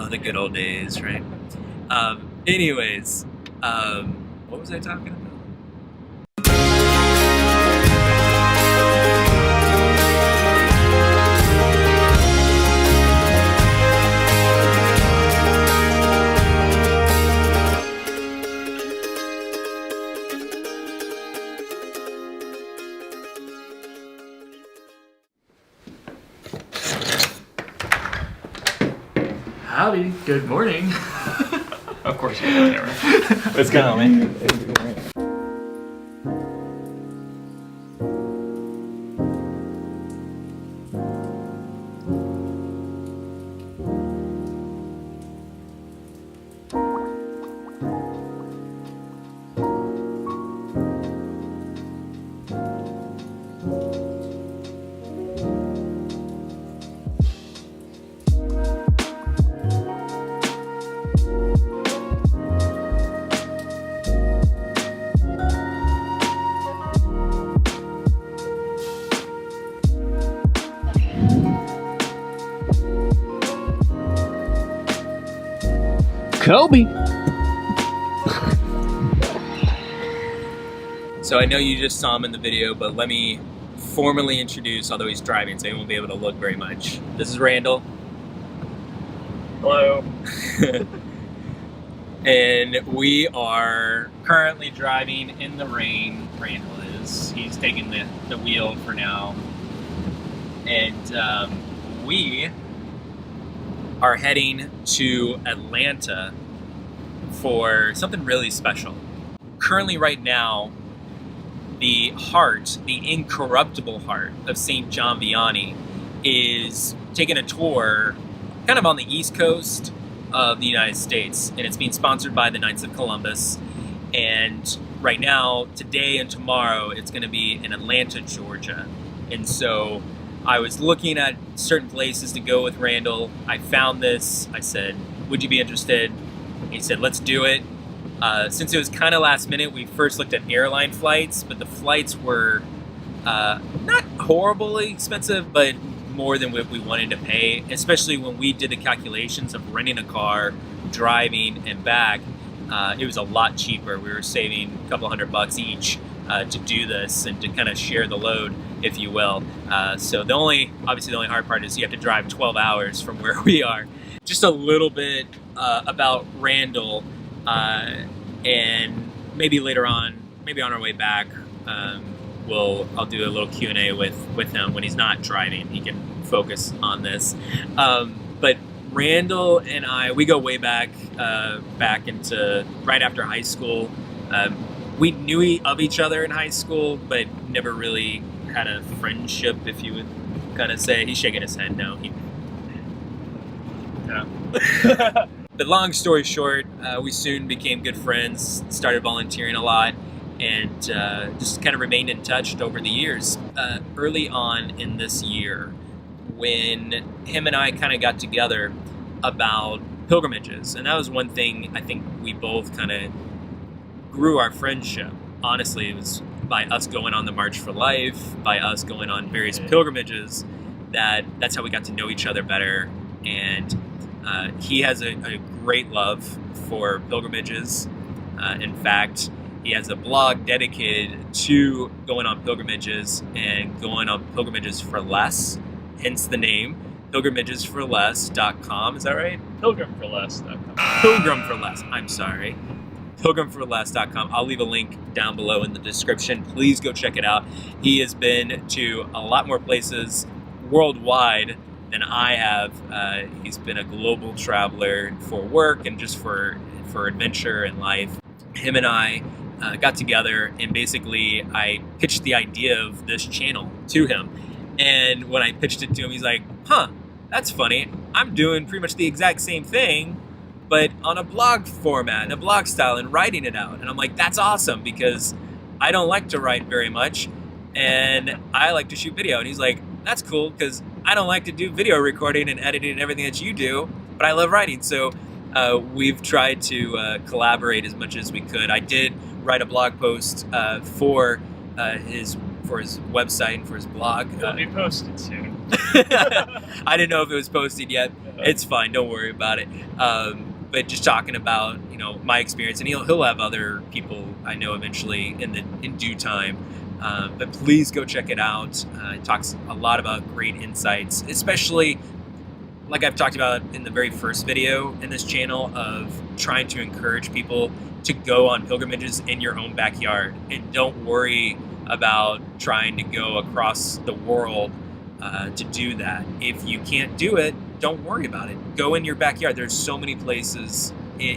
Oh, the good old days, right? Anyways, what was I talking about? Howdy, good morning. Of course you got camera. What's going on, man? Kobe. So I know you just saw him in the video, but let me formally introduce, although he's driving, so he won't be able to look very much. This is Randall. Hello. And we are currently driving in the rain. Randall is. He's taking the wheel for now. And we are heading to Atlanta for something really special. Currently, right now, the heart, the incorruptible heart of St. John Vianney is taking a tour kind of on the East Coast of the United States, and it's being sponsored by the Knights of Columbus. And right now, today and tomorrow, it's going to be in Atlanta, Georgia. And so I was looking at certain places to go with Randall. I found this. I said, would you be interested? He said, let's do it. Since it was kind of last minute, we first looked at airline flights, but the flights were not horribly expensive, but more than what we wanted to pay, especially when we did the calculations of renting a car, driving, and back. It was a lot cheaper. We were saving a couple $100 each to do this and to kind of share the load, if you will. So obviously the only hard part is you have to drive 12 hours from where we are. Just a little bit about Randall, and maybe later on, maybe on our way back, I'll do a little Q&A with him when he's not driving. He can focus on this. But Randall and I, we go way back into right after high school. We knew of each other in high school, but never really had a friendship, if you would kind of say. He's shaking his head no. Yeah. But long story short, we soon became good friends, started volunteering a lot, and just kind of remained in touch over the years. Early on in this year, when him and I kind of got together about pilgrimages, and that was one thing I think we both kind of grew our friendship. Honestly, it was by us going on the March for Life, by us going on various pilgrimages, that's how we got to know each other better. And he has a great love for pilgrimages. In fact, he has a blog dedicated to going on pilgrimages and going on pilgrimages for less, hence the name, pilgrimagesforless.com. Is that right? Pilgrimforless.com. Pilgrim for Less. I'm sorry. Pilgrimforless.com. I'll leave a link down below in the description. Please go check it out. He has been to a lot more places worldwide than I have. He's been a global traveler for work and just for adventure and life. Him and I got together, and basically I pitched the idea of this channel to him. And when I pitched it to him, he's like, huh, that's funny. I'm doing pretty much the exact same thing, but on a blog format, in a blog style, and writing it out. And I'm like, that's awesome, because I don't like to write very much, and I like to shoot video. And he's like, that's cool, because I don't like to do video recording and editing and everything that you do, but I love writing. So we've tried to collaborate as much as we could. I did write a blog post for for his website and for his blog. It'll be posted soon. I didn't know if it was posted yet. It's fine. Don't worry about it. But just talking about, my experience, and he'll have other people I know eventually in due time. But please go check it out. It talks a lot about great insights, especially like I've talked about in the very first video in this channel of trying to encourage people to go on pilgrimages in your own backyard, and don't worry about trying to go across the world to do that. If you can't do it, don't worry about it. Go in your backyard. There's so many places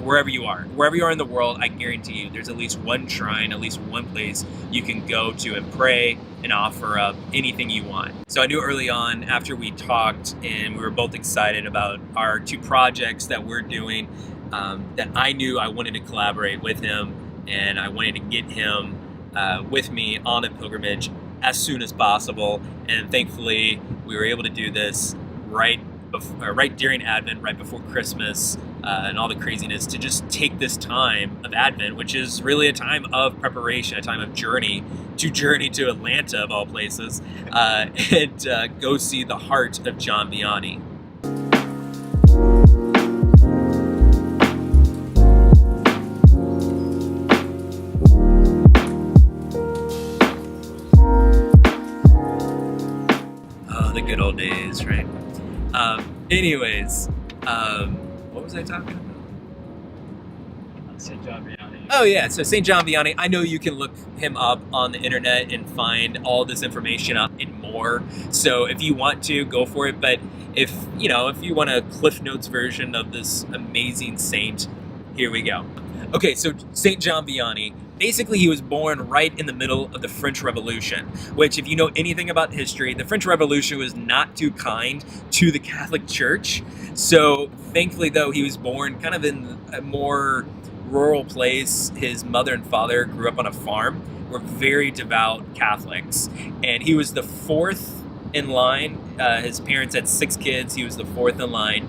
wherever you are in the world. I guarantee you there's at least one shrine, at least one place you can go to and pray and offer up anything you want. So I knew early on, after we talked and we were both excited about our two projects that we're doing, that I knew I wanted to collaborate with him, and I wanted to get him with me on a pilgrimage as soon as possible. And thankfully we were able to do this right during Advent, right before Christmas, and all the craziness, to just take this time of Advent, which is really a time of preparation, a time of journey to Atlanta of all places, and go see the heart of John Vianney. Oh, the good old days, right? Anyways, what was I talking about? St. John Vianney. Oh yeah, so St. John Vianney, I know you can look him up on the internet and find all this information up and more. So if you want to, go for it. But if you want a Cliff Notes version of this amazing saint, here we go. Okay, so St. John Vianney, basically he was born right in the middle of the French Revolution, which, if you know anything about history, the French Revolution was not too kind to the Catholic Church. So thankfully, though, he was born kind of in a more rural place. His mother and father grew up on a farm, were very devout Catholics, and he was the fourth in line. His parents had 6 kids. He was the fourth in line,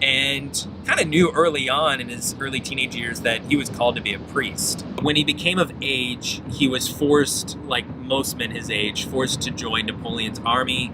and kind of knew early on in his early teenage years that he was called to be a priest. When he became of age, he was forced, like most men his age, forced to join Napoleon's army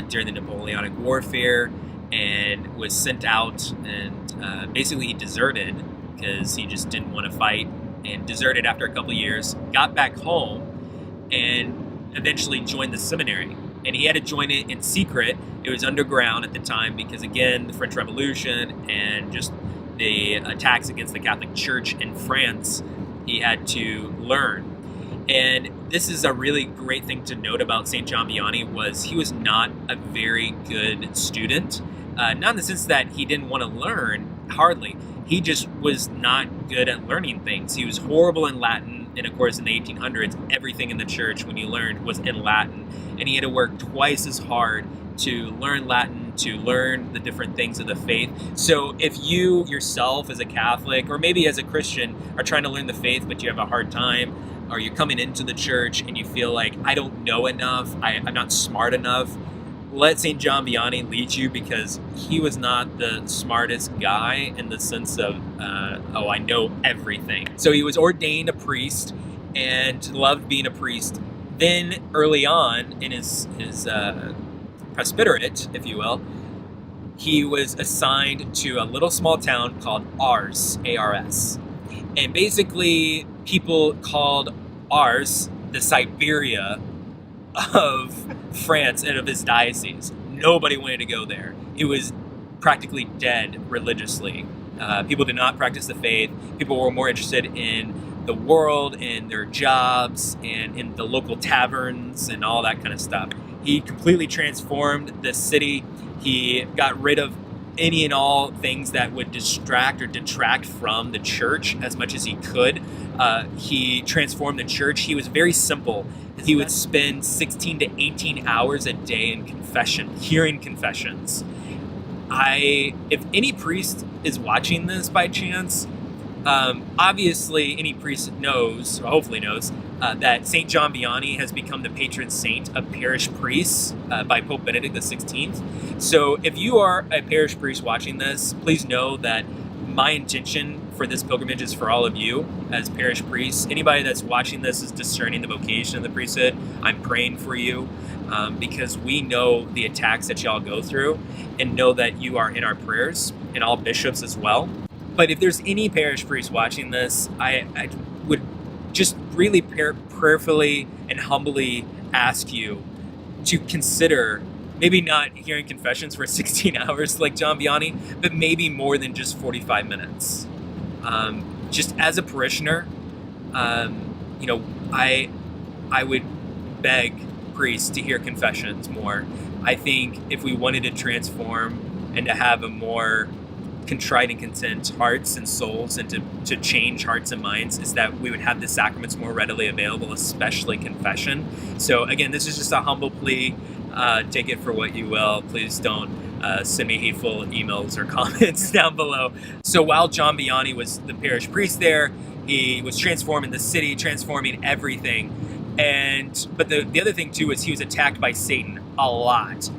during the Napoleonic Warfare, and was sent out, and basically he deserted because he just didn't want to fight, and deserted after a couple of years, got back home, and eventually joined the seminary. And he had to join it in secret. It was underground at the time because, again, the French Revolution and just the attacks against the Catholic Church in France, he had to learn. And this is a really great thing to note about St. John Vianney, was he was not a very good student. Not in the sense that he didn't want to learn, hardly. He just was not good at learning things. He was horrible in Latin. And of course, in the 1800s, everything in the church, when you learned, was in Latin. And he had to work twice as hard to learn Latin, to learn the different things of the faith. So if you yourself as a Catholic, or maybe as a Christian, are trying to learn the faith, but you have a hard time, or you're coming into the church and you feel like, I don't know enough, I'm not smart enough, let St. John Vianney lead you, because he was not the smartest guy in the sense of, I know everything. So he was ordained a priest and loved being a priest. Then early on in his presbyterate, if you will, he was assigned to a little small town called Ars, A-R-S. And basically people called Ars the Siberia of France and of his diocese. Nobody wanted to go there. It was practically dead religiously. People did not practice the faith. People were more interested in the world, in their jobs, and in the local taverns and all that kind of stuff. He completely transformed the city. He got rid of any and all things that would distract or detract from the church as much as he could. He transformed the church. He was very simple. He would spend 16 to 18 hours a day in confession, hearing confessions. If any priest is watching this by chance, obviously any priest knows, or hopefully knows, that St. John Vianney has become the patron saint of parish priests by Pope Benedict XVI. So if you are a parish priest watching this, please know that my intention for this pilgrimage is for all of you as parish priests. Anybody that's watching this is discerning the vocation of the priesthood. I'm praying for you because we know the attacks that y'all go through and know that you are in our prayers, and all bishops as well. But if there's any parish priest watching this, I would just really prayerfully and humbly ask you to consider maybe not hearing confessions for 16 hours like John Vianney, but maybe more than just 45 minutes. Just as a parishioner, I would beg priests to hear confessions more. I think if we wanted to transform and to have a more contrite and content hearts and souls, and to change hearts and minds, is that we would have the sacraments more readily available, especially confession. So again, this is just a humble plea. Take it for what you will. Please don't send me hateful emails or comments down below. So while John Vianney was the parish priest there, he was transforming the city, transforming everything. But the other thing too is he was attacked by Satan a lot.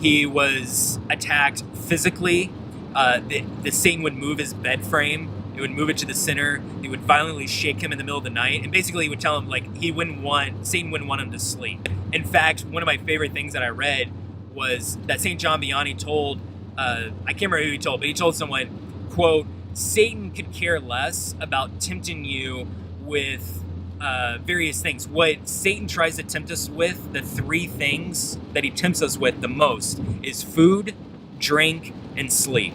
He was attacked physically. The Satan would move his bed frame. It would move it to the center. He would violently shake him in the middle of the night, and basically he would tell him Satan wouldn't want him to sleep. In fact, one of my favorite things that I read was that St. John Vianney told, I can't remember who he told, but he told someone, quote, Satan could care less about tempting you with various things. What Satan tries to tempt us with, the three things that he tempts us with the most, is food, drink, and sleep.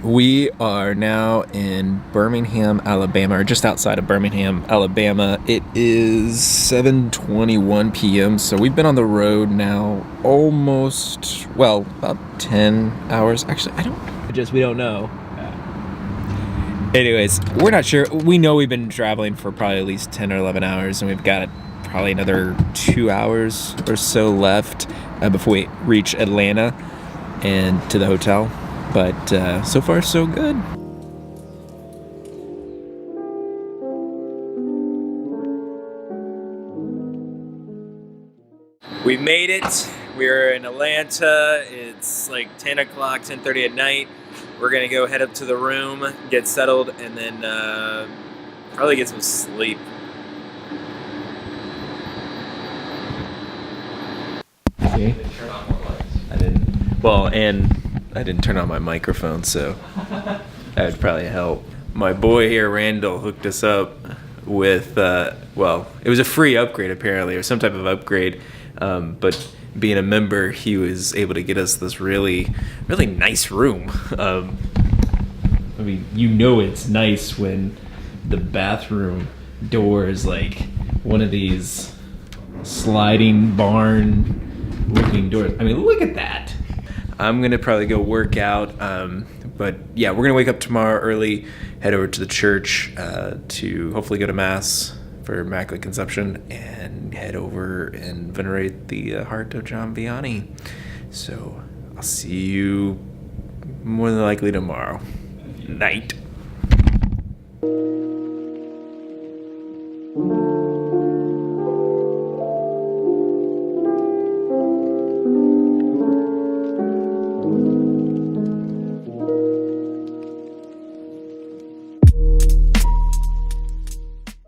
We are now in Birmingham, Alabama, or just outside of Birmingham, Alabama. It is 7:21 p.m., so we've been on the road now about 10 hours. Actually, we don't know. Anyways, we're not sure. We know we've been traveling for probably at least 10 or 11 hours, and we've got probably another 2 hours or so left before we reach Atlanta and to the hotel. But so far, so good. We made it. We're in Atlanta. It's like 10 o'clock, 10:30 at night. We're going to go head up to the room, get settled, and then probably get some sleep. See? I didn't. Well, and I didn't turn on my microphone, so that would probably help. My boy here, Randall, hooked us up with, it was a free upgrade apparently, or some type of upgrade, but being a member, he was able to get us this really, really nice room. It's nice when the bathroom door is like one of these sliding barn looking doors. Look at that. I'm going to probably go work out, but yeah, we're going to wake up tomorrow early, head over to the church to hopefully go to Mass for Immaculate Conception, and head over and venerate the heart of John Vianney. So I'll see you more than likely tomorrow night.